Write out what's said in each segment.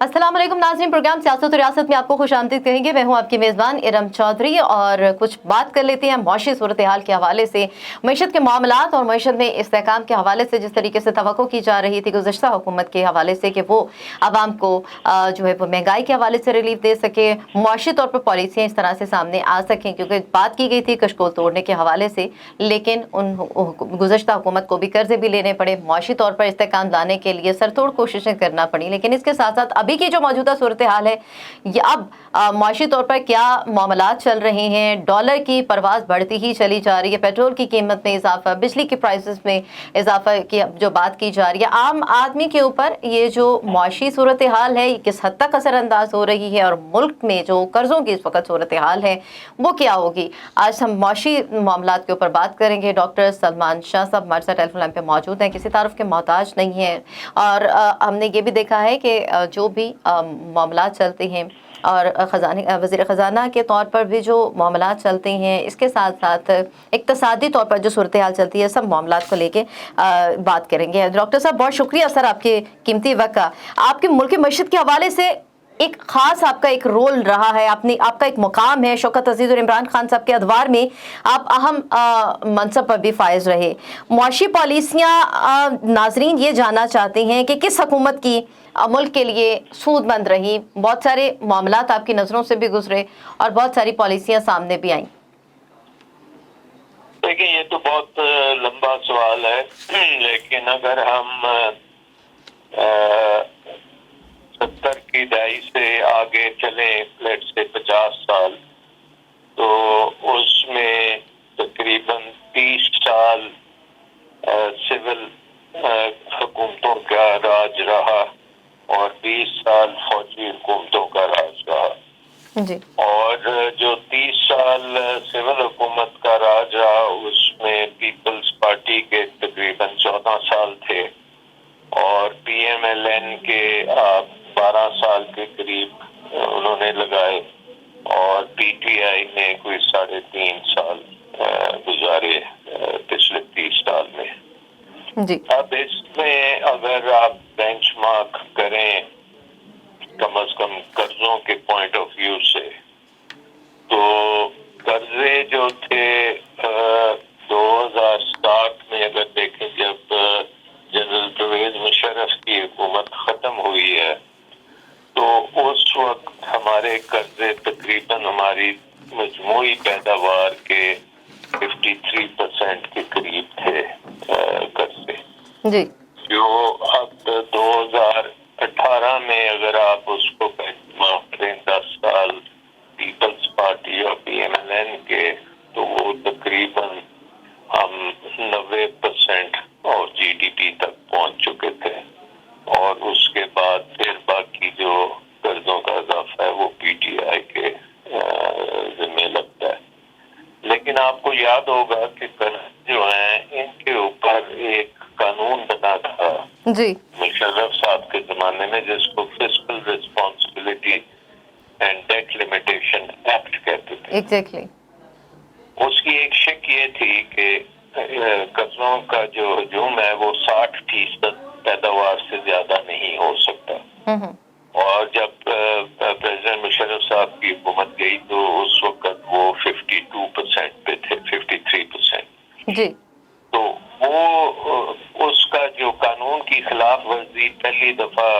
अस्सलाम वालेकुम नाज़रीन, प्रोग्राम सियासत और रियासत में आपको खुशामदीद कहेंगे। मैं हूं आपकी मेज़बान इरम चौधरी और कुछ बात कर लेते हैं मौशी सूरत हाल के हवाले से। मईशत के मामलात और मईशत में इस्तेहकाम के हवाले से जिस तरीके से तवक्को की जा रही थी गुज़श्ता हुकूमत के हवाले से कि वो आवाम को जो है वो महंगाई के हवाले से रिलीफ दे सके, मुआशी तौर पर पॉलिसियाँ इस तरह से सामने आ सकें, क्योंकि बात की गई थी कशकोल तोड़ने के हवाले से, लेकिन उन गुज़श्ता हुकूमत को भी कर्जे भी लेने पड़े, मुआशी तौर पर इस्तेहकाम लाने के लिए सरतोड़ कोशिशें करना पड़ी। लेकिन इसके साथ साथ अभी की जो मौजूदा सूरत हाल है, ये अब मुआशी तौर पर क्या मामलात चल रहे हैं, डॉलर की परवाज़ बढ़ती ही चली जा रही है, पेट्रोल की कीमत में इजाफा, बिजली के प्राइसेस में इजाफा की जो बात की जा रही है, आम आदमी के ऊपर ये जो मुआशी सूरत हाल है किस हद तक असरअंदाज हो रही है, और मुल्क में जो कर्ज़ों की इस वक्त सूरत हाल है वो क्या होगी। आज हम मुआशी मामलात के ऊपर बात करेंगे। डॉक्टर सलमान शाह साहब हमारे साथ टेलीफोन लाइन पे मौजूद हैं, किसी तारुफ के मोहताज नहीं हैं, और हमने ये भी देखा है कि जो भी मामलात चलते हैं और वज़ीर ख़जाना के तौर पर भी जो मामलात चलते हैं, इसके साथ साथ इक़्तिसादी तौर पर जो सूरत हाल चलती है, सब मामलात को लेके बात करेंगे। डॉक्टर साहब बहुत शुक्रिया सर आपके कीमती वक्त का। आपके मुल्क की मईशत के हवाले से एक ख़ास आपका एक रोल रहा है, आपका एक मुकाम है, शौकत अजीज़ और इमरान खान साहब के अदवार में आप अहम मनसब पर भी फायज रहे। मुआशी पॉलिसियाँ नाजरीन ये जानना चाहते हैं कि किस हुकूमत की मुल्क के लिए सूदमंद रही। बहुत सारे मामलात आपकी नज़रों से भी गुजरे और बहुत सारी पॉलिसियाँ सामने भी आईं। देखिए, ये तो बहुत लंबा सवाल है, लेकिन अगर हम 70 की दहाई से आगे चले, लेट से 50 साल, तो उसमें तकरीबन 30 साल सिविल हुकूमतों का राज रहा और 20 साल फौजी हुकूमतों का राज रहा जी। और जो 30 साल सिविल हुकूमत का राज रहा उसमें पीपल्स पार्टी के तकरीबन 14 साल थे और पीएमएलएन के 12 साल के करीब उन्होंने लगाए और पीटीआई ने कोई 3.5 साल गुजारे पिछले 30 साल में जी। अब इसमें अगर आप बेंचमार्क करें कम से कम कर्जों के पॉइंट ऑफ व्यू से, तो कर्जे जो थे 2007 में अगर देखें, जब जनरल परवेज मुशर्रफ की हुकूमत खत्म हुई है, तो उस वक्त हमारे कर्जे तकरीबन हमारी मजमूई पैदावार के 53% के करीब थे कर्जे, जी। जो अब 2018 में अगर आप उसको करें 10 साल पीपल्स पार्टी और पीएमएलएन के, तो वो तकरीबन हम 90% और जीडीपी तक पहुंच चुके थे और उसके बाद फिर बाकी जो कर्जों का इजाफा है वो पीटीआई के जिम्मे लगता है। लेकिन आपको याद होगा कि कर्ज जो है इनके ऊपर एक कानून बना था जी। मुशर्रफ साहब के जमाने में, जिसको fiscal responsibility and debt limitation act कहते थे। एग्जैक्टली। उसकी एक शिक ये थी कि कर्जों का जो हजूम है वो 60% पैदावार से ज्यादा नहीं हो सकता। और जब प्रेसिडेंट मुशर्रफ साहब की हुकूमत गई तो उस वक्त वो 52% पे थे, 53%। जी। तो वो उसका जो कानून की खिलाफ वर्जी पहली दफा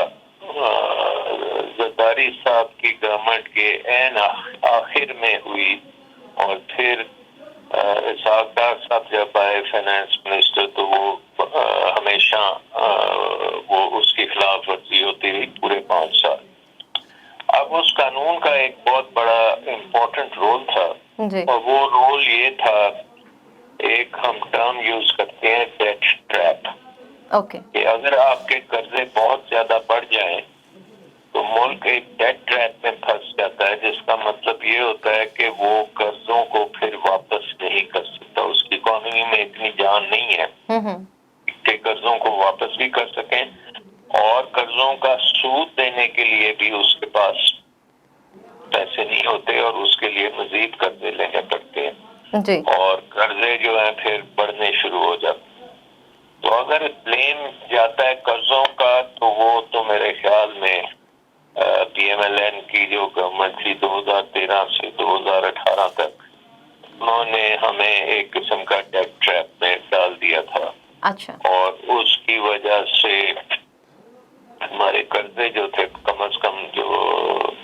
जरदारी साहब की गवर्नमेंट के एन आखिर में हुई और फिर इसहाक डार साहब जब आए फाइनेंस मिनिस्टर, तो वो हमेशा वो उसकी खिलाफ वर्जी होती रही पूरे 5 साल। अब उस कानून का एक बहुत बड़ा इम्पोर्टेंट रोल था जी। और वो रोल ये था, एक हम टर्म यूज करते हैं डेट ट्रैप, ओके। कि अगर आपके कर्जे बहुत ज्यादा बढ़ जाएं तो मुल्क एक डेट ट्रैप में फंस जाता है, जिसका मतलब ये होता है कि वो कर्जों को फिर वापस नहीं कर सकता। उसकी इकोनॉमी में इतनी जान नहीं है कि कर्जों को वापस भी कर सकें और कर्जों का सूद देने के लिए भी उसके पास पैसे नहीं होते और उसके लिए मजीद कर्जे लेने पड़ते हैं जी। और कर्जे जो है फिर बढ़ने शुरू हो जाते। तो अगर ब्लेम जाता है कर्जों का, तो वो तो मेरे ख्याल में PMLN کی جو گورنمنٹ تھی 2013 سے 2018 تک، انہوں نے ہمیں ایک قسم کا ڈیٹ ٹریپ میں ڈال دیا تھا. اچھا. اور اس کی وجہ سے ہمارے قرضے جو تھے کم از کم جو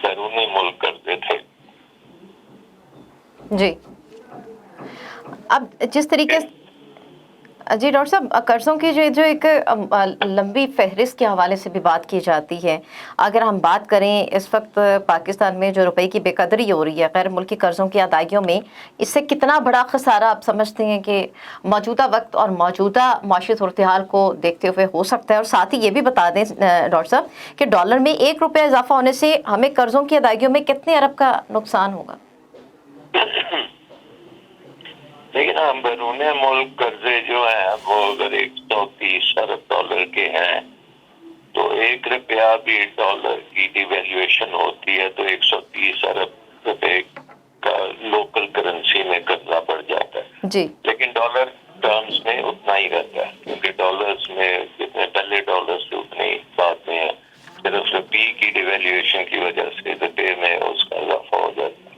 بیرونی ملک قرضے تھے. جی. اب جس طریقے سے جی ڈاکٹر صاحب، قرضوں کی جو ایک لمبی فہرست کے حوالے سے بھی بات کی جاتی ہے، اگر ہم بات کریں اس وقت پاکستان میں جو روپے کی بے قدری ہو رہی ہے غیر ملکی قرضوں کی ادائیگیوں میں، اس سے کتنا بڑا خسارہ آپ سمجھتے ہیں کہ موجودہ وقت اور موجودہ معاشی صورتحال کو دیکھتے ہوئے ہو سکتا ہے؟ اور ساتھ ہی یہ بھی بتا دیں ڈاکٹر صاحب کہ ڈالر میں 1 روپیہ اضافہ ہونے سے ہمیں قرضوں کی ادائیگیوں میں کتنے ارب کا نقصان ہوگا؟ لیکن ہم بیرون ملک قرضے جو ہیں وہ اگر 130 ارب ڈالر کے ہیں تو 1 روپیہ بھی ڈالر کی ڈی ویلیویشن ہوتی ہے تو 130 ارب روپے کا لوکل کرنسی میں قرضہ بڑھ جاتا ہے. جی. لیکن ڈالر ٹرمز میں اتنا ہی رہتا ہے کیونکہ ڈالرز میں جتنے پہلے ڈالرز سے اتنے ہی بعد میں ہے. صرف روپے کی ڈی ویلیویشن کی وجہ سے روپے میں اس کا اضافہ ہو جاتا ہے.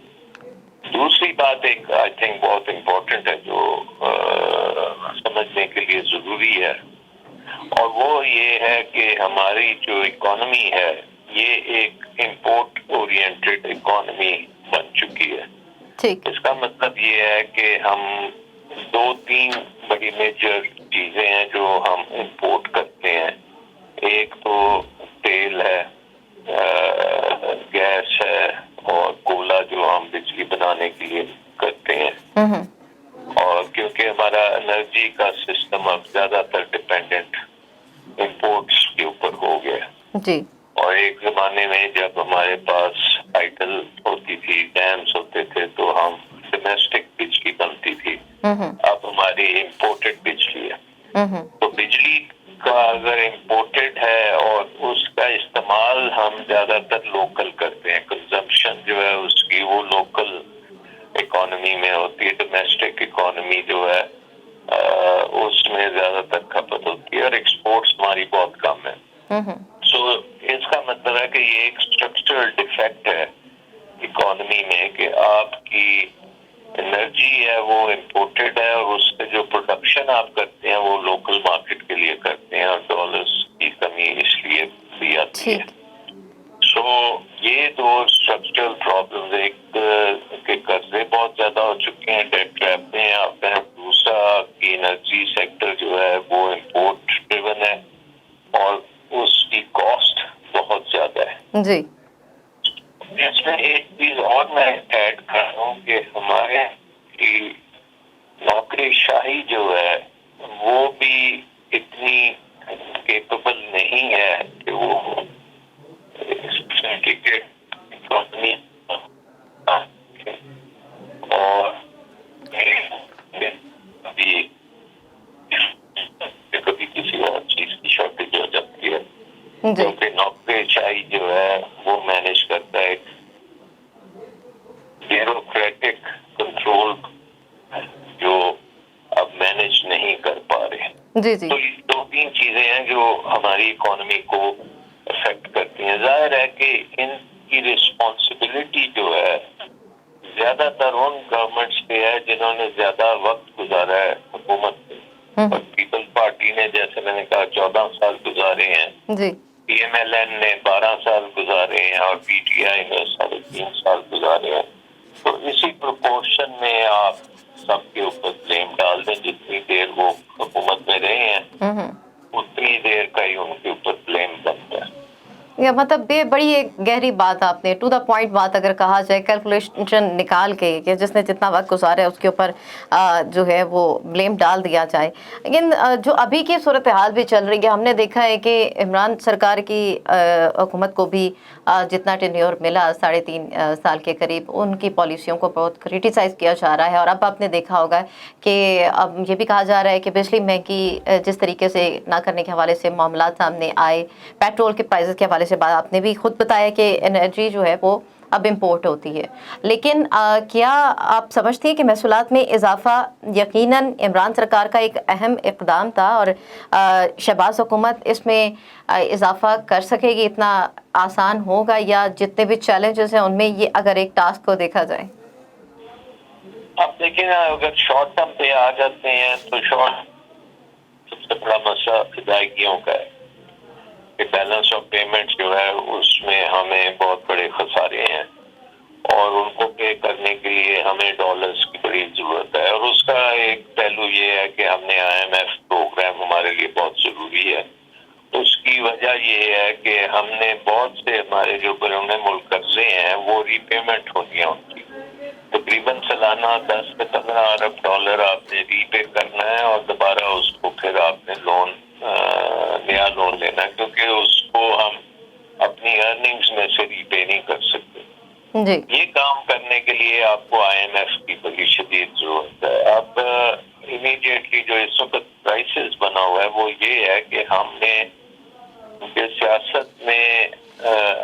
دوسری بات ایک آئی تھنک بہت امپورٹنٹ ہے جو سمجھنے کے لیے ضروری ہے، اور وہ یہ ہے کہ ہماری جو اکانومی ہے یہ ایک امپورٹ اورینٹڈ اکانومی بن چکی ہے. ٹھیک. اس کا مطلب یہ ہے کہ ہم 2-3 بڑی میجر چیزیں ہیں جو ہم امپورٹ کرتے ہیں. ایک تو تیل ہے، گیس ہے، اور کولا جو ہم بجلی بنانے کے لیے کرتے ہیں. اور کیونکہ ہمارا انرجی کا سسٹم اب زیادہ تر ڈپینڈنٹ امپورٹس کے اوپر ہو گیا. جی. اور ایک زمانے میں جب ہمارے پاس سائیکل ہوتی تھی، ڈیمز ہوتے تھے تو ہم ڈومیسٹک بجلی بنتی تھی. اب ہماری امپورٹڈ بجلی ہے. تو بجلی کا اگر امپورٹڈ ہے اور اس کا استعمال ہم زیادہ تر لوکل کرتے ہیں، کنزمپشن جو ہے اس کی وہ لوکل اکانومی میں ہوتی ہے. ڈومیسٹک اکانومی جو ہے اس میں زیادہ تر کھپت ہوتی ہے اور ایکسپورٹس ہماری بہت کم ہے. سو اس کا مطلب ہے کہ یہ ایک اسٹرکچرل ڈیفیکٹ ہے اکانومی میں کہ آپ کی انرجی ہے وہ امپورٹڈ ہے اور اس سے جو پروڈکشن آپ کرتے ہیں وہ لوکل مارکیٹ کے لیے کرتے ہیں، اور ڈالرز کی کمی اس لیے بھی آتی ہے. سو یہ 2 اسٹرکچرل پرابلمز، ایک کہ قرضے بہت زیادہ ہو چکے ہیں، ڈیٹ ٹریپ میں آپ ہیں. دوسرا کہ انرجی سیکٹر جو ہے وہ امپورٹ ڈریون ہے اور اس کی کاسٹ بہت زیادہ ہے. جی. اس میں ایک چیز اور میں ایڈ کر رہا ہوں کہ ہمارے کی نوکری شاہی جو ہے وہ بھی اتنی کیپیبل نہیں ہے کہ وہ اور کبھی کسی اور چیز کی شارٹیج ہو جاتی ہے کیونکہ نوکری شاہی جو ہے وہ مینج کرتا ہے بیوروکریٹک کنٹرول جو اب مینج نہیں کر پا رہے. جی. جی. تو یہ 2-3 چیزیں ہیں جو ہماری اکانومی کو افیکٹ کرتی ہیں. ظاہر ہے کہ ان کی رسپانسبلٹی جو ہے زیادہ تر ان گورنمنٹس پہ ہے جنہوں نے زیادہ وقت گزارا ہے حکومت میں. اور پیپلز پارٹی نے جیسے میں نے کہا 14 سال گزارے ہیں. جی. PMLN نے 12 سال گزارے ہیں اور PTI نے 3.5 سال گزارے ہیں. تو اسی پروپورشن میں آپ سب کے اوپر بلیم ڈال دیں. جتنی دیر وہ حکومت میں رہے ہیں اتنی دیر کا ہی ان کے اوپر بلیم بنتا ہے. مطلب یہ بڑی ایک گہری بات آپ نے ٹو دا پوائنٹ بات اگر کہا جائے، کیلکولیشن نکال کے کہ جس نے جتنا وقت گزارا ہے اس کے اوپر جو ہے وہ بلیم ڈال دیا جائے. لیکن جو ابھی کی صورتحال بھی چل رہی ہے، ہم نے دیکھا ہے کہ عمران سرکار کی حکومت کو بھی جتنا ٹینیور ملا 3.5 سال کے قریب، ان کی پالیسیوں کو بہت کریٹیسائز کیا جا رہا ہے. اور اب آپ نے دیکھا ہوگا کہ اب یہ بھی کہا جا رہا ہے کہ بجلی مہنگی جس طریقے سے نہ کرنے کے حوالے سے معاملات سامنے آئے، پیٹرول کے پرائزز کے حوالے سے بات آپ نے بھی خود بتایا کہ انرجی جو ہے وہ अब इम्पोर्ट होती है। लेकिन क्या आप समझती हैं कि महसूलात में इजाफा यकीनन इमरान सरकार का एक अहम इक़दाम था और शहबाज हुकूमत इसमें इजाफा कर सकेगी, इतना आसान होगा, या जितने भी चैलेंजेस हैं उनमें ये अगर एक टास्क को देखा जाए? आप देखिए ना, अगर शॉर्ट टर्म पे आ जाते हैं तो सबसे बड़ा मसला अदायगियों का है कि बैलेंस ऑफ पेमेंट जो है उसमें हमें बहुत बड़े खसारे हैं और उनको पे करने के लिए हमें डॉलर्स की बड़ी जरूरत है। और उसका एक पहलू ये है कि हमने IMF प्रोग्राम हमारे लिए बहुत जरूरी है। उसकी वजह ये है कि हमने बहुत से हमारे जो बैरून मुल्क कर्जे हैं वो रीपेमेंट होनी है उनकी। तकरीबन सालाना 10 से 15 अरब डॉलर आपने रीपे करना है और दोबारा उसको फिर आपने नया लोन लेना है, क्योंकि उसको हम अपनी अर्निंग्स में से रीपे नहीं कर सकते जी। ये काम करने के लिए आपको IMF की बड़ी शदीद जरूरत है। अब इमीडिएटली जो इस वक्त क्राइसिस बना हुआ है वो ये है कि हमने उनके सियासत में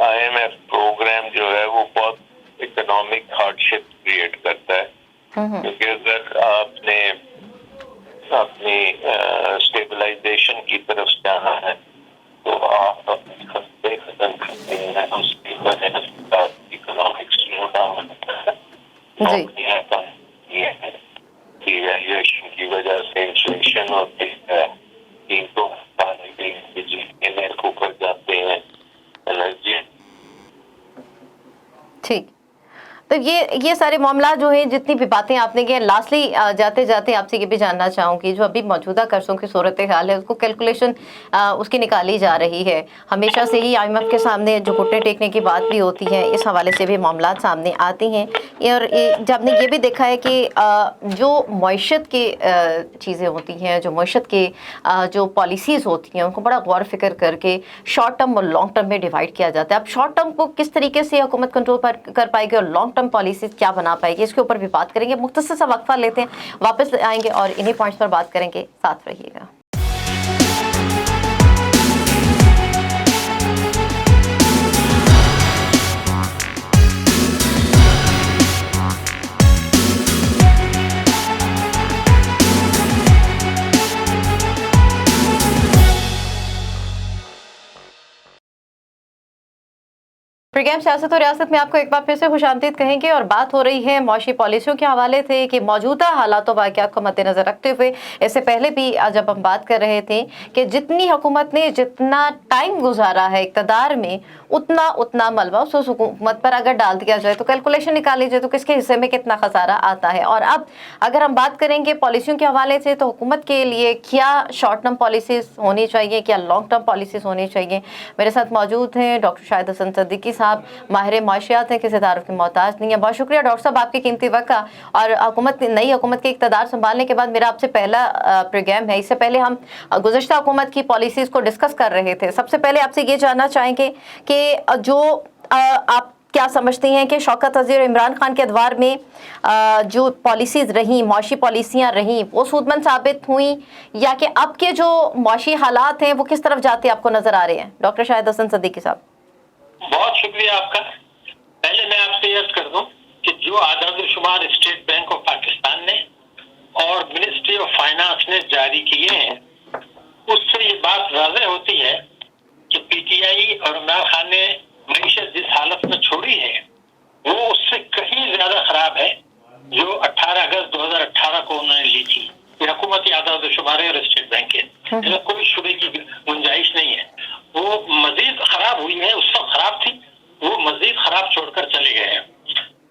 IMF प्रोग्राम जो है वो बहुत इकोनॉमिक हार्डशिप क्रिएट करता है, क्योंकि अगर आपने अपनी स्टेबलाइजेशन की तरफ जाना है तो आप अपने खर्चे खत्म करते हैं, उसकी वजह से इकोनॉमिक स्लो डाउन डिवैल्यूएशन की वजह से इन्फ्लेशन होती है, कीमतों बिजली के ऊपर जाते हैं, एनर्जी। ठीक, तो ये सारे मामला जो हैं, जितनी भी बातें आपने की, लास्टली जाते जाते आपसे ये भी जानना चाहूँगी, जो अभी मौजूदा कर्जों की सूरत हाल है उसको कैलकुलेशन उसकी निकाली जा रही है। हमेशा से ही IMF के सामने जो घुटने टेकने की बात भी होती है, इस हवाले से भी मामला सामने आते हैं। और जब हमने ये भी देखा है कि जो मईशत की चीज़ें होती हैं, जो मईशत के जो पॉलिसीज़ होती हैं, उनको बड़ा गौर फिक्र करके शॉर्ट टर्म और लॉन्ग टर्म में डिवाइड किया जाता है। अब शॉर्ट टर्म को किस तरीके से हुकूमत कंट्रोल कर पाएगी और लॉन्ग टर्म पॉलिसीज क्या बना पाएगी, इसके ऊपर भी बात करेंगे। मुख्तसर सा वक्फा लेते हैं, वापस आएंगे और इन्हीं पॉइंट्स पर बात करेंगे। साथ रहिएगा। प्रोग्राम सियासत और रियासत में आपको एक बार फिर से खुशामदीद कहेंगे और बात हो रही है मौशी पॉलिसियों के हवाले से कि मौजूदा हालात वाक़यात को मद्देनज़र रखते हुए, इससे पहले भी जब हम बात कर रहे थे कि जितनी हुकूमत ने जितना टाइम गुजारा है इक़्तिदार में, उतना मलबा उस हुकूमत पर अगर डाल दिया जाए तो कैलकुलेशन निकाल लीजिए तो किसके हिस्से में कितना खसारा आता है। और अब अगर हम बात करेंगे पॉलिसियों के हवाले से, तो हुकूमत के लिए क्या शॉर्ट टर्म पॉलिसीज़ होनी चाहिए, क्या लॉन्ग टर्म पॉलिसीज़ होनी चाहिए। मेरे साथ मौजूद हैं डॉक्टर शाहिद हसन सिद्दीकी साहब, माहिर माशियात हैं, किसी तारुफ की मोहताज नहीं है। बहुत शुक्रिया डॉक्टर साहब आपके कीमती वक्त का। और नई हुकूमत के इक़्तिदार संभालने के बाद मेरा आपसे पहला प्रोग्राम है। इससे पहले हम गुज़श्ता हुकूमत की पॉलिसीज़ को डिस्कस कर रहे थे। सबसे पहले आपसे ये जानना चाहेंगे कि जो आप क्या समझते हैं कि शौकत वज़ीर इमरान खान के अदवार में जो पॉलिसीज़ रहीं, मौशी पॉलिसियाँ रहीं, वो सूदमंद साबित हुई, या कि अब के जो मौशी हालात हैं वो किस तरफ जाते आपको नज़र आ रहे हैं? डॉक्टर शाहिद हसन सिद्दीकी साहब। बहुत शुक्रिया आपका। पहले मैं आपसे अर्ज कर दूं कि जो आदाद-ओ-शुमार स्टेट बैंक ऑफ पाकिस्तान ने और मिनिस्ट्री ऑफ फाइनेंस ने जारी किए हैं, उससे ये बात वाज़ेह होती है कि PTI और इमरान खान ने मईशत जिस हालत में छोड़ी है वो उससे कहीं ज्यादा खराब है जो 18 अगस्त 2018 को उन्होंने ली थी। ये हुकूमती आदाद-ओ-शुमार और स्टेट बैंक के, इसमें कोई शुबे की गुंजाइश नहीं है। वो मजीद खराब हुई है, उस वक्त खराब थी, वो मजीद खराब छोड़कर चले गए हैं।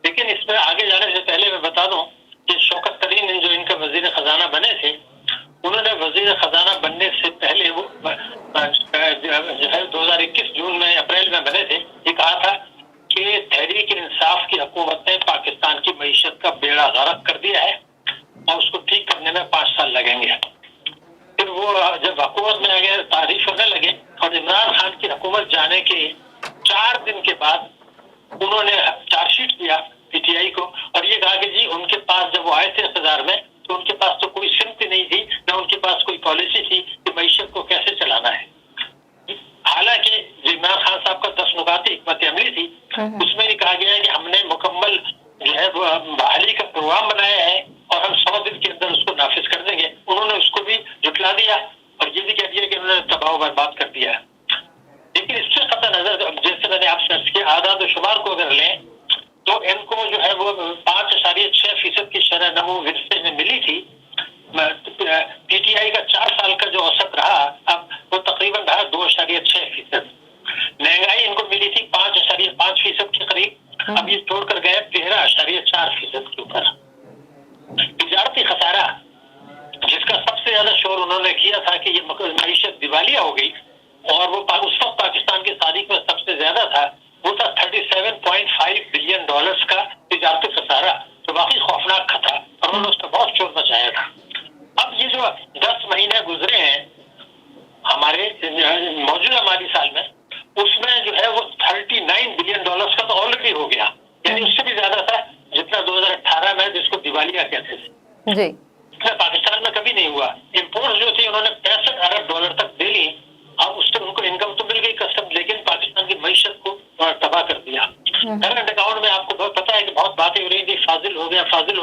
लेकिन इसमें आगे जाने से पहले मैं बता दूं कि शौकत तरीन जो इनका वजीर खजाना बने थे, उन्होंने वजीर खजाना बनने से पहले वो जो है 2021 जून में अप्रैल में बने थे, ये कहा था कि तहरीक इंसाफ की हुकूमत ने पाकिस्तान की मईशत का बेड़ा गर्क कर दिया है और उसको ठीक करने में 5 साल लगेंगे। फिर वो जब हुकूमत में आ गए, तारीफ होने लगे, और इमरान खान की हुकूमत जाने के 4 दिन के बाद उन्होंने चार्जशीट दिया PTI को और ये कहा कि जी उनके पास जब वो आए थे इक़्तिदार में तो उनके पास तो कोई सिमत नहीं थी, न उनके पास कोई पॉलिसी थी कि मईशत को कैसे चलाना है। हालांकि जो इमरान खान साहब का 10 नुकाती हिकमत अमली थी, उसमें ये कहा गया है कि बहाली का प्रोग्राम बनाया है और हम 100 दिन के अंदर उसको नाफिज कर देंगे। उन्होंने उसको भी जुटला दिया और ये भी कह दिया कि उन्होंने तबाह बर्बाद कर दिया। लेकिन इससे कतई नजर, जैसे मैंने आपसे अर्ज किया, आदाद शुमार को अगर लें तो इनको जो है वो 5.6% की शरह नमो विरसे में मिली थी। पीटीआई का 4 साल का जो औसत रहा, अब वो तकरीबन रहा 2.6%। महंगाई इनको मिली थी 5.5% के करीब, अब ये तोड़कर गए 13.4% के ऊपर। तिजारती खसारा जिसका सबसे ज्यादा शोर उन्होंने किया था कि ये मईशत दिवालिया हो गई, और वो उस वक्त पाकिस्तान की तारीख में सबसे ज्यादा था, वो था $37.5 बिलियन का तिजारती खसारा, जो वाकई खौफनाक था और उन्होंने उसका बहुत शोर मचाया था। अब ये जो 10 महीने गुजरे हैं हमारे मौजूदा माली साल में, उसमें जो है वो $39 बिलियन का तो ऑलरेडी हो गया, यानी उससे भी ज्यादा था जितना 2018 में जिसको दिवालिया कहते थे जी। पाकिस्तान में कभी नहीं हुआ। इम्पोर्ट जो थी उन्होंने $65 अरब तक दे ली। अब उससे उनको इनकम तो मिल गई कस्टम, लेकिन पाकिस्तान की मईशत को तबाह कर दिया। करंट अकाउंट में आपको बहुत पता है कि बहुत बातें हो रही थी, फाजिल हो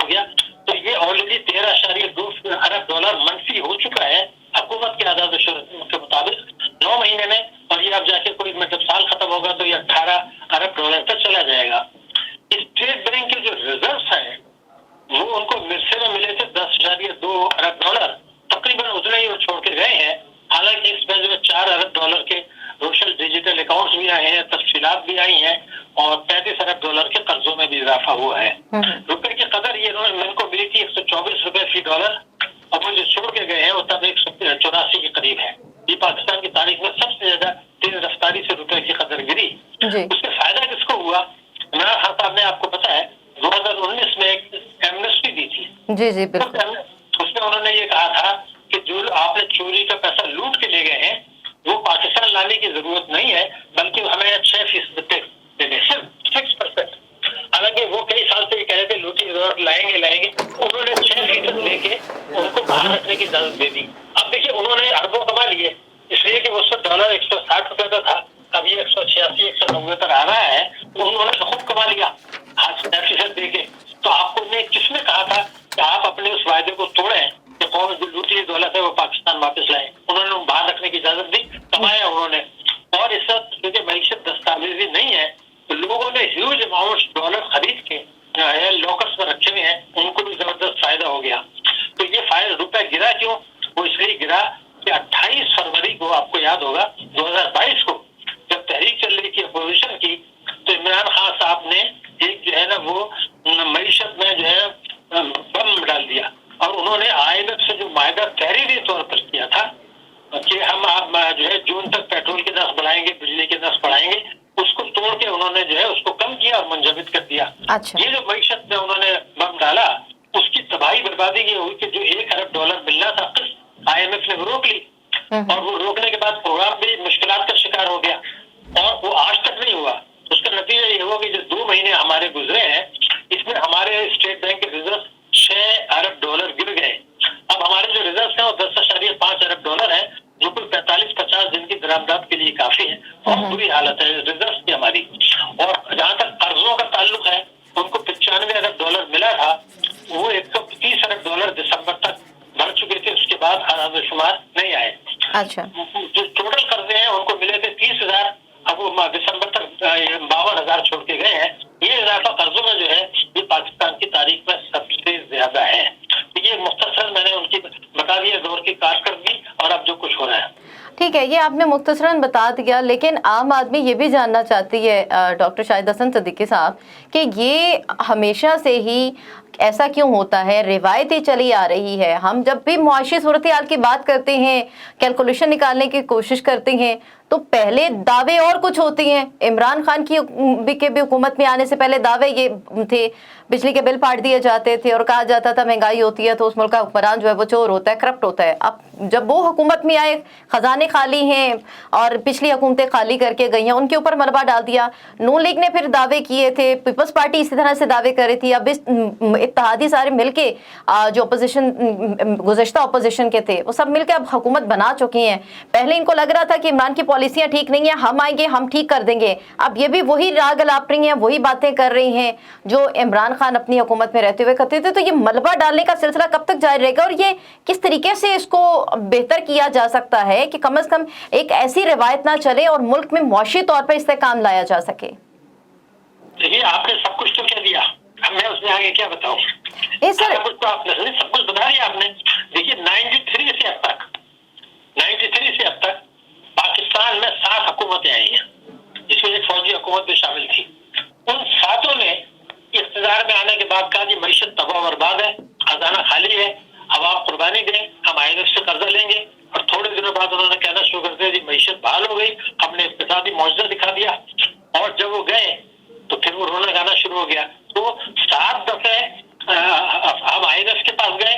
गया, तो ये ऑलरेडी $13.2 अरब मनफी हो चुका है हुकूमत के आदाद के मुताबिक 9 महीने में, और ये अब जाके कोई मतलब साल खत्म होगा तो ये $18 अरब तक चला जाएगा। स्टेट बैंक के जो रिजर्व हैं वो उनको मिर्से में मिले थे $10.2 अरब, तकरीबन उतने ही वो छोड़ के गए हैं। हालांकि इस बैंक में $4 अरब के रोशल डिजिटल अकाउंट्स भी आए हैं, तफसीलात भी आई हैं, और $35 अरब के कर्जों में भी इजाफा हुआ है। रुपए की कदर ये इनको मिली थी $124 फी डॉलर, और वो जो छोड़ के गए हैं वो तब 184 के करीब है। ये पाकिस्तान की तारीख में सबसे ज्यादा तेज रफ्तारी से रुपए की कदर गिरी। उससे फायदा किसको हुआ? इमरान खान साहब ने, आपको पता है, 2019 में एक एमनेस्टी दी थी। जी जी बिल्कुल। उसमें उन्होंने ये कहा था कि जो आपने चोरी का पैसा लूट के ले गए हैं वो पाकिस्तान लाने की जरूरत नहीं है, बल्कि हमें 6% टैक्स देने, सिर्फ 6%। हालांकि वो कई साल से ये कह रहे थे लूटी लाएंगे, उन्होंने 6% लेके उनको बाहर रखने की इजाजत दे दी। अब देखिए उन्होंने अरबों कमा लिए, इसलिए कि उस वक्त डॉलर $160 का था, अब ये 186 190 तक आ रहा है, उन्होंने खूब कमा लिया 8% दे के। तो आपको किसने कहा था कि आप अपने उस वायदे को तोड़ें कि कौन जो लूटी दौलत है वो पाकिस्तान वापस लाए? उन्होंने बाहर रखने की इजाजत दी, कमाया उन्होंने। और इस वक्त क्योंकि मईशत दस्तावेजी नहीं है तो लोगों ने ह्यूज अमाउंट डॉलर खरीद के लॉकर्स में रखे हुए हैं, उनको भी जबरदस्त फायदा हो गया। तो ये फायदा रुपया गिरा क्यों? वो इसलिए गिरा कि 28 फरवरी को, आपको याद होगा 2022 को, जब तहरीक चल रही थी अपोजिशन की, तो इमरान खान साहब ने एक जो है ना वो मईशत में जो है बम डाल दिया, और उन्होंने IMF से जो मायदा तहरीरी तौर पर किया था कि हम आप जो है जून तक पेट्रोल के नर्ख बढ़ाएंगे, बिजली के नर्ख बढ़ाएंगे, उसको तोड़ के उन्होंने जो है उसको कम किया और मुंजमद कर दिया। अच्छा। ये जो मईशत में उन्होंने बम डाला, उसकी तबाही बर्बादी ये हुई कि जो $1 अरब मिलना था IMF ने रोक ली, और वो रोकने के बाद प्रोग्राम भी मुश्किलात का शिकार हो गया, और वो आज तक नहीं हुआ। उसका नतीजा ये हुआ कि जो 2 महीने हमारे गुजरे हैं, इसमें हमारे स्टेट बैंक के रिजर्व $6 अरब गिर गए। अब हमारे जो रिजर्व है वो $10.5 अरब है, जो कुल 45-50 दिन की दरामदात के लिए काफी है। बहुत बुरी हालत है रिजर्व की हमारी। और जहाँ तक कर्जों का ताल्लुक है, उनको $95 अरब मिला था, वो $130 अरब दिसंबर तक भर चुके थे, उसके बाद आदाद शुमार नहीं आए। अच्छा। जो टोटल कर्जे हैं उनको मिले थे 30,000, अब वो दिसंबर तक 52,000 छोड़ के गए हैं। ये इजाफा कर्जों में जो है ये पाकिस्तान की तारीख में सबसे ज्यादा है। ये मुख्तसर मैंने उनकी बता दिया दौर की कारकर्दगी और अब जो कुछ हो रहा है। ठीक है, ये आपने मुख्तसरन बता दिया, लेकिन आम आदमी ये भी जानना चाहती है डॉक्टर शाहिद हसन सिद्दीकी साहब कि ये हमेशा से ही ऐसा क्यों होता है, रिवायतें चली आ रही है। हम जब भी मुआशी सूरत हाल की बात करते हैं, कैलकुलेशन निकालने की कोशिश करते हैं, तो पहले दावे और कुछ होते हैं। इमरान खान की भी हुकूमत में आने से पहले दावे ये थे, बिजली के बिल फाड़ दिए जाते थे और कहा जाता था महंगाई होती है तो उस मुल्क का हुक्मरान जो है वो चोर होता है, करप्ट होता है। अब जब वो हुकूमत में आए, खजाने खाली हैं और पिछली हुकूमतें खाली करके गई हैं, उनके ऊपर मलबा डाल दिया। नून लीग ने फिर दावे किए थे, पीपल्स पार्टी इसी तरह से दावे कर रही थी। अब इस इत्तेहादी सारे मिलके जो अपोजिशन, गुज़श्ता अपोजिशन के थे, वो सब मिलकर अब हुकूमत बना चुकी हैं। पहले इनको लग रहा था कि इमरान की पॉलिसी पॉलिसियां ठीक नहीं है, हम आएंगे हम ठीक कर देंगे। अब ये भी वही राग अलाप रही हैं, वही बातें कर रही हैं जो इमरान खान अपनी हुकूमत में रहते हुए करते थे। तो ये मलबा डालने का सिलसिला कब तक जारी रहेगा और ये किस तरीके से इसको बेहतर किया जा सकता है कि कम से कम एक ऐसी रिवायत ना चले और मुल्क में मुआशी तौर पर इस्तेकाम लाया जा सके? देखिए, आपने सब कुछ तो कह दिया, अब मैं उसमें आगे क्या बताऊं? सर कुछ तो आपने सब कुछ बता दिया आपने। देखिए 93 से अब तक पाकिस्तान में 7 हुकूमतें आई हैं, जिसमें एक फौजी हुकूमत भी शामिल थी। उन 7 ने इख्तियार में आने के बाद कहा कि मईशत तबाह बर्बाद है, खजाना खाली है, अब आप कुर्बानी दें, हम IMF से कर्जा लेंगे। और थोड़े दिनों बाद उन्होंने कहना शुरू कर दिया कि मईशत बहाल हो गई, हमने इक्तिसादी मौजूदा दिखा दिया। और जब वो गए तो फिर वो रोना गाना शुरू हो गया। तो 7 दफे हम IMF के पास गए,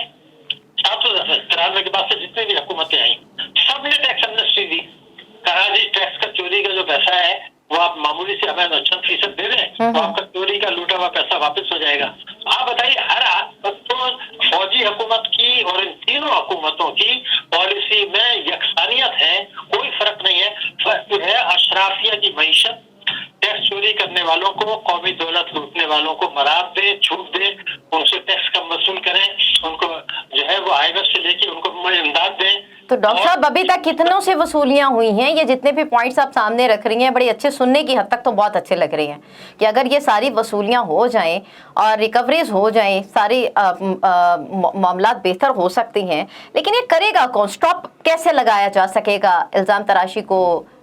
7 दफे 93 के बाद से जितनी भी हुकूमतें आई सबने टैक्स एमनेस्टी दी, कहा जी टैक्स का चोरी का जो पैसा है वो आप मामूली से हमें 10% दे दें तो आपका चोरी का लूटा हुआ पैसा वापस हो जाएगा। आप बताइए, हर तो फौजी हुकूमत की और इन तीनों हुकूमतों की पॉलिसी में यकसानियत है, कोई फर्क नहीं है। फर्क है अशराफिया की मईशत, टैक्स चोरी करने वालों को, कौमी दौलत लूटने वालों को मराद दे, छूट दे, उनसे टैक्स कम वसूल करें, उनको जो है वो IMF से लेके उनको इमदाद दें। तो डॉक्टर साहब अभी तक कितनों से वसूलियां हुई हैं? ये जितने भी पॉइंट्स आप सामने रख रही हैं बड़ी अच्छे, सुनने की हद तक तो बहुत अच्छे लग रही हैं कि अगर ये सारी वसूलियां हो जाएं और रिकवरीज हो जाएं, सारी मामलात बेहतर हो सकती हैं। लेकिन ये करेगा कौन? स्टॉप कैसे लगाया जा सकेगा इल्ज़ाम तराशी को,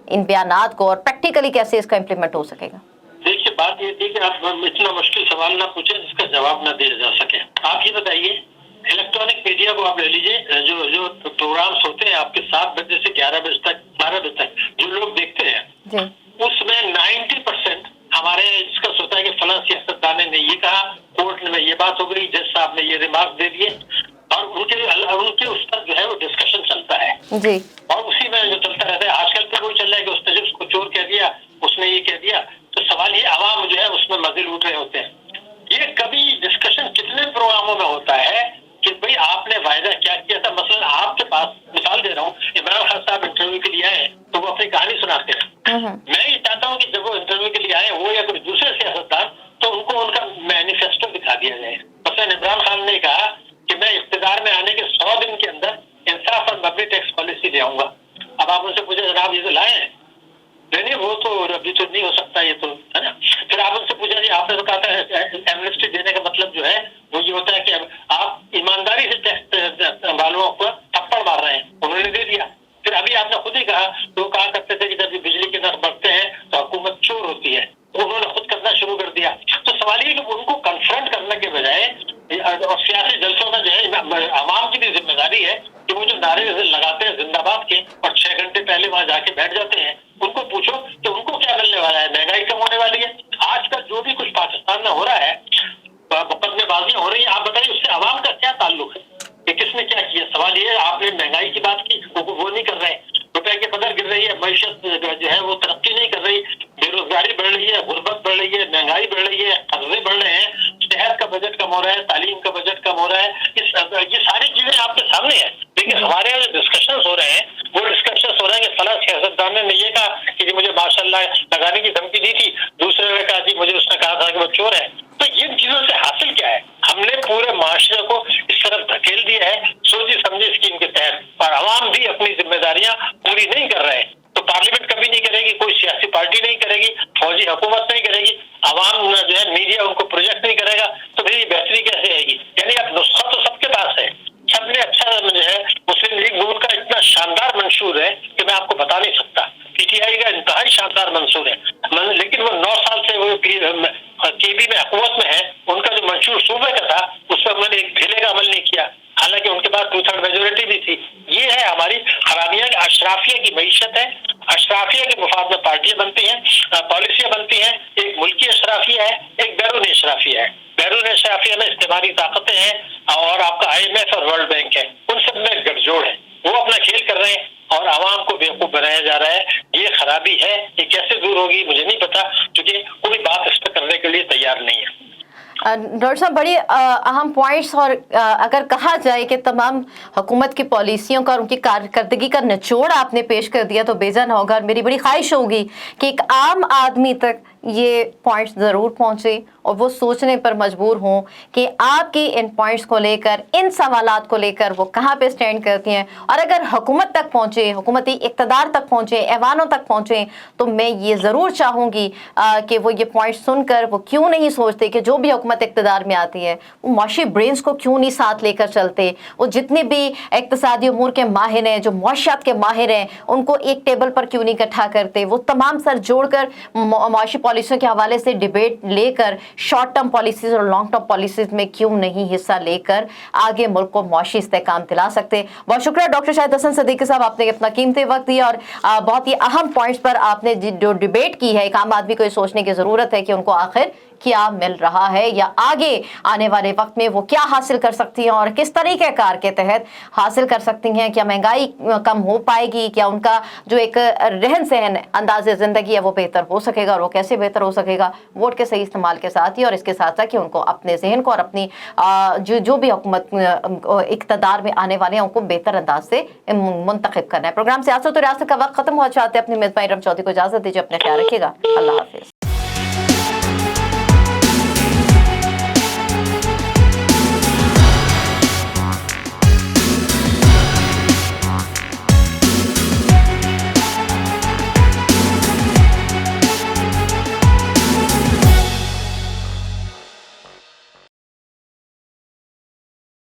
इन बयानात को, और प्रैक्टिकली कैसे इसका इम्प्लीमेंट हो सकेगा? देखिए, बात ये थी कि आप इतना मुश्किल सवाल ना पूछे जिसका जवाब ना दिया जा सके। आप ये बताइए, इलेक्ट्रॉनिक मीडिया को आप ले लीजिए, जो प्रोग्राम्स होते हैं आपके 7 बजे से 11 बजे तक, 12 बजे तक जो लोग देखते हैं, उसमें 90% हमारे डिस्कस होता है कि फलां सियासतदान ने ये कहा, कोर्ट में ये बात हो गई, जज साहब ने ये रिमार्क दे दिए, और उनके उस पर जो है वो डिस्कशन चलता है जी। और उसी में जो चलता रहता है। आजकल तो वही चल रहा है कि उसने उसको चोर कह दिया, उसने ये कह दिया। तो सवाल ये, आवाम जो है उसमें मजे लूट रहे होते हैं। ये कभी डिस्कशन कितने प्रोग्रामों में होता है कि भाई आपने वायदा क्या किया था। मसलन आपके पास मिसाल दे रहा हूँ, इमरान खान साहब इंटरव्यू के लिए आए तो वो अपनी कहानी सुनाते हैं। मैं ये चाहता हूँ कि जब वो इंटरव्यू के लिए आए, वो या कोई दूसरे सियासतदान, तो उनको उनका मैनिफेस्टो दिखा दिया जाए। मसलन इमरान खान ने कहा कि मैं इख्तियार में आने के 100 दिन के अंदर इंसाफ और मबनी टैक्स पॉलिसी ले आऊंगा। अब आप उनसे पूछे जनाब ये तो लाए हैं? नहीं, वो तो अभी तो नहीं हो सकता, ये तो है ना। फिर आप उनसे पूछा जी आपने तो कहा था एमनेस्टी देने का मतलब जो है वो ये होता है कि आप ईमानदारी से टैक्स वालों को थप्पड़ मार रहे हैं, उन्होंने दे दिया। फिर अभी आपने खुद ही कहा, तो कहा करते थे कि जब बिजली के नर्ख बढ़ते हैं तो हुकूमत चोर होती है, उन्होंने खुद करना शुरू कर दिया। तो सवाल ये कि उनको कन्फ्रंट करने के बजाय, और सियासी जलसों में जो है आवाम की भी जिम्मेदारी है कि वो जो नारे लगाते हैं जिंदाबाद के और 6 घंटे पहले वहां जाके बैठ जाते हैं, उनको पूछो कि उनको क्या मिलने वाला है। महंगाई कम होने वाली है। आजकल जो भी कुछ पाकिस्तान में हो रहा है, मुकदमेबाजियां हो रही है, आप बताइए उससे आवाम का क्या ताल्लुक है कि किसने क्या किया। सवाल ये है, आपने महंगाई की बात की, वो नहीं कर रहे, रुपए की कदर गिर रही है, मईशत जो है वो तरक्की नहीं कर रही, बेरोजगारी बढ़ रही है, गुर्बत बढ़ रही है, महंगाई बढ़ रही है, कर्जे बढ़ रहे हैं, सेहत का बजट कम हो रहा है, तालीम का बजट कम हो रहा है। ये सारी चीजें आपके सामने है। लेकिन हमारे यहाँ जो डिस्कशन हो रहे हैं वो डिस्कशन हो रहे हैं कि फला सियासतदान ने ये कहा कि मुझे माशाल्लाह लगाने की धमकी दी थी, दूसरे ने कहा कि मुझे उसने कहा था कि वो चोर है। तो इन चीजों से हासिल क्या है? हमने पूरे माशरे को इस तरफ धकेल दिया है सोची समझी स्कीम के तहत, और अवाम भी अपनी जिम्मेदारियां पूरी नहीं कर रहे हैं। तो पार्लियामेंट कभी नहीं करेगी, कोई सियासी पार्टी नहीं करेगी, फौजी हुकूमत नहीं करेगी, अवाम जो है मीडिया उनको प्रोजेक्ट नहीं करेगा, तो फिर ये बेहतरी कैसे आएगी? यानी अब नुस्खा तो सबके पास है, सबने अच्छा जो है मुस्लिम लीग नून का इतना शानदार मंशूर है कि मैं आपको बता नहीं सकता। PTI का इंतहाई शानदार मंशूर है, लेकिन वो 9 साल से वो KB में हुकूमत में है, उनका जो मंशूर सूबे का था उस पर उन्होंने एक ढीले का अमल नहीं किया, हालांकि उनके पास 2/3 मेजोरिटी भी थी। ये है हमारी खराबियां। अशराफिया की मईशत है, अशराफिया के मुफाद में पार्टियां बनती हैं, पॉलिसियां बनती हैं। एक मुल्की अशराफिया है, एक बैरून अशराफिया है। बैरून अशराफिया में इस्तेमाली ताकतें हैं और आपका IMF और वर्ल्ड बैंक है, उन सब में गठजोड़ है। वो अपना खेल कर रहे हैं और आवाम को बेवकूफ बनाया जा रहा है। ये खराबी है, ये कैसे दूर होगी मुझे नहीं पता, क्योंकि कोई बात इस पर करने के लिए तैयार नहीं है। डॉक्टर साहब बड़ी अहम पॉइंट्स, और अगर कहा जाए कि तमाम हुकूमत की पॉलिसियों का और उनकी कारकर्दगी का निचोड़ आपने पेश कर दिया तो बेजा ना होगा। मेरी बड़ी ख्वाहिश होगी कि एक आम आदमी तक ये पॉइंट्स ज़रूर पहुँचे और वो सोचने पर मजबूर हों कि आपकी इन पॉइंट्स को लेकर, इन सवालात को लेकर वो कहाँ पे स्टैंड करती हैं, और अगर हुकूमत तक पहुँचे, हुकूमती इक़्तिदार तक पहुँचे, ऐवानों तक पहुँचे, तो मैं ये ज़रूर चाहूँगी कि वो ये पॉइंट सुनकर वो क्यों नहीं सोचते कि जो भी हुकूमत इक़्तिदार में आती है वो मुआशी ब्रेन्स को क्यों नहीं साथ लेकर चलते, वो जितने भी इक़्तिसादी उमूर के माहिर हैं, जो मुआशियात के माहिर हैं, उनको एक टेबल पर क्यों नहीं इकट्ठा करते, वो तमाम सर जोड़कर मुआशी पॉलिसियों के हवाले से डिबेट लेकर शॉर्ट टर्म पॉलिसीज और लॉन्ग टर्म पॉलिसीज में क्यों नहीं हिस्सा लेकर आगे मुल्क को मुआशी इस्तेहकाम दिला सकते। बहुत शुक्रिया डॉक्टर शाहिद हसन सिद्दीकी साहब, आपने अपना कीमती वक्त दिया और बहुत ही अहम पॉइंट्स पर आपने जो डिबेट की है, एक आम आदमी को ये सोचने की ज़रूरत है कि उनको आखिर क्या मिल रहा है या आगे आने वाले वक्त में वो क्या हासिल कर सकती हैं और किस तरीके कार के तहत हासिल कर सकती हैं। क्या महंगाई कम हो पाएगी, क्या उनका जो एक रहन सहन अंदाज़ ज़िंदगी है वो बेहतर हो सकेगा, और वो कैसे बेहतर हो सकेगा वोट के सही इस्तेमाल के साथ ही, और इसके साथ साथ कि उनको अपने जहन को और अपनी जो भी हुकूमत इक़्तिदार में आने वाले हैं उनको बेहतर अंदाज से मुंतखब करना है। प्रोग्राम सियासत और रियासत का वक्त खत्म हुआ चाहते हैं। अपनी मेज़बान इरम चौधरी को इजाज़त दीजिए, अपने ख्याल रखिएगा, अल्लाह हाफिज़।